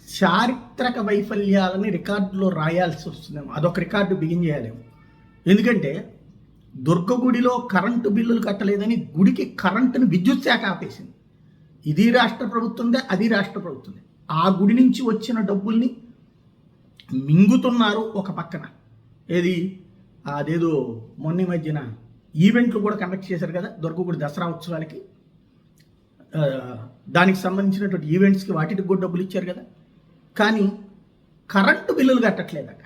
చారిత్రక వైఫల్యాలని రికార్డులో రాయాల్సి వస్తుందేమో, అదొక రికార్డు బిగిన్ చేయాలేమో. ఎందుకంటే దుర్గగుడిలో కరెంటు బిల్లులు కట్టలేదని గుడికి కరెంటుని విద్యుత్ శాఖ ఆపేసింది. ఇది రాష్ట్ర ప్రభుత్వందే, అది రాష్ట్ర ప్రభుత్వందే. ఆ గుడి నుంచి వచ్చిన డబ్బుల్ని మింగుతున్నారు ఒక పక్కన. ఏది అదేదో మొన్న మధ్యన ఈవెంట్లు కూడా కండక్ట్ చేశారు కదా దుర్గగుడి దసరా ఉత్సవాలకి, దానికి సంబంధించినటువంటి ఈవెంట్స్కి వాటికి కూడా డబ్బులు ఇచ్చారు కదా. కానీ కరెంటు బిల్లులు కట్టట్లేదట.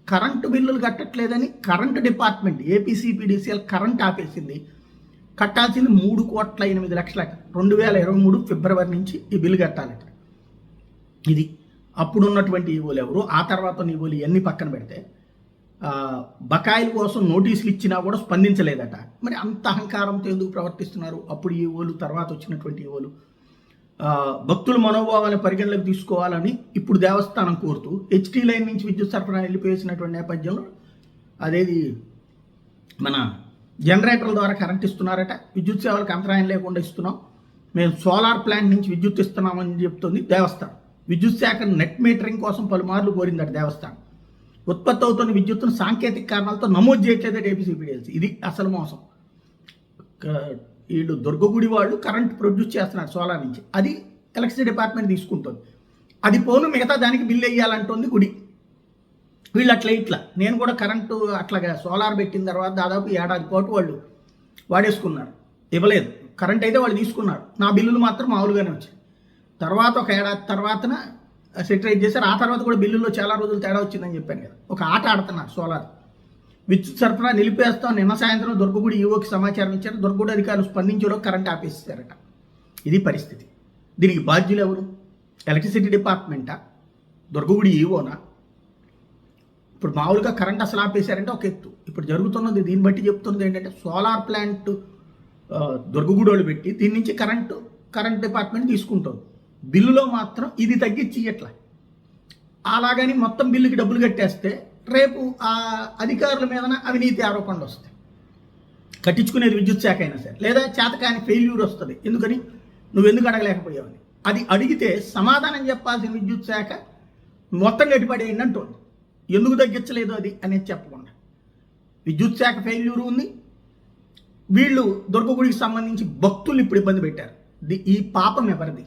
కరెంటు బిల్లులు కట్టట్లేదని కరెంటు డిపార్ట్మెంట్ ఏపీసీపీడీసీఎల్ కరెంట్ ఆపేసింది. కట్టాల్సింది 3,08,00,000 2023 ఫిబ్రవరి నుంచి ఈ బిల్లు కట్టాలట. ఇది అప్పుడున్నటువంటి ఈవోలు ఎవరు, ఆ తర్వాత ఈవోలు ఇవన్నీ పక్కన పెడితే బకాయిల కోసం నోటీసులు ఇచ్చినా కూడా స్పందించలేదట. మరి అంత అహంకారంతో ఎందుకు ప్రవర్తిస్తున్నారు? అప్పుడు ఈవోలు, తర్వాత వచ్చినటువంటి ఈవోలు భక్తుల మనోభావాలను పరిగణలోకి తీసుకోవాలని ఇప్పుడు దేవస్థానం కోరుతూ హెచ్టీ లైన్ నుంచి విద్యుత్ సరఫరా వెళ్ళిపోయేసినటువంటి నేపథ్యంలో అదేది మన జనరేటర్ల ద్వారా కరెంట్ ఇస్తున్నారట. విద్యుత్ సేవలకు అంతరాయం లేకుండా ఇస్తున్నాం, మేము సోలార్ ప్లాంట్ నుంచి విద్యుత్ ఇస్తున్నామని చెప్తుంది దేవస్థానం. విద్యుత్ శాఖ నెట్ మీటరింగ్ కోసం పలుమార్లు కోరిందట దేవస్థానం. ఉత్పత్తి అవుతున్న విద్యుత్తును సాంకేతిక కారణాలతో నమోదు చేయట్లేదట ఏపీసీపీడీఎల్సీ. ఇది అసలు మోసం. వీళ్ళు దుర్గగుడి వాళ్ళు కరెంట్ ప్రొడ్యూస్ చేస్తున్నారు సోలార్ నుంచి, అది ఎలక్ట్రిసిటీ డిపార్ట్మెంట్ తీసుకుంటుంది. అది పోను మిగతా దానికి బిల్లు వేయాలంటుంది గుడి. వీళ్ళు అట్లా ఇట్లా నేను కూడా కరెంటు అట్లాగా సోలార్ పెట్టిన తర్వాత దాదాపు 1 ఏడాది పాటు వాళ్ళు వాడేసుకున్నారు, ఇవ్వలేదు. కరెంట్ అయితే వాళ్ళు తీసుకున్నారు, నా బిల్లులు మాత్రం మామూలుగానే వచ్చాయి. తర్వాత 1 ఏడాది తర్వాతన సెటరైజ్ చేశారు. ఆ తర్వాత కూడా బిల్లుల్లో చాలా రోజులు తేడా వచ్చిందని చెప్పాను కదా. ఒక ఆట ఆడుతున్నారు సోలార్. విద్యుత్ సరఫరా నిలిపేస్తాం నిన్న సాయంత్రం దుర్గగుడి ఈవోకి సమాచారం ఇచ్చారు. దుర్గగుడి అధికారులు స్పందించడం కరెంట్ ఆపేస్తారట. ఇది పరిస్థితి. దీనికి బాధ్యులు ఎవరు? ఎలక్ట్రిసిటీ డిపార్ట్మెంటా, దుర్గగుడి ఈవోనా? ఇప్పుడు మామూలుగా కరెంట్ అసలు ఆపేశారంటే ఒక ఎత్తు. ఇప్పుడు జరుగుతున్నది దీన్ని బట్టి చెప్తున్నది ఏంటంటే సోలార్ ప్లాంట్ దుర్గగుడి వాళ్ళు పెట్టి దీని నుంచి కరెంట్ డిపార్ట్మెంట్ తీసుకుంటుంది. బిల్లులో మాత్రం ఇది తగ్గించి ఇట్లా అలాగని మొత్తం బిల్లుకి డబ్బులు కట్టేస్తే రేపు ఆ అధికారుల మీదన అవినీతి ఆరోపణలు వస్తాయి. కట్టించుకునేది విద్యుత్ శాఖ అయినా సరే, లేదా చేతకాని ఫెయిల్యూర్ వస్తుంది. ఎందుకని నువ్వెందుకు అడగలేకపోయావని. అది అడిగితే సమాధానం చెప్పాల్సిన విద్యుత్ శాఖ మొత్తం గట్టిపడేయండి అంటుంది. ఎందుకు తగ్గించలేదు అది అనేది చెప్పకుండా విద్యుత్ శాఖ ఫెయిల్యూర్ ఉంది. వీళ్ళు దుర్గగుడికి సంబంధించి భక్తులు ఇప్పుడు ఇబ్బంది పెట్టారు. ఈ పాపం ఎవరిది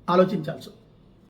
ఆలోచించాల్సి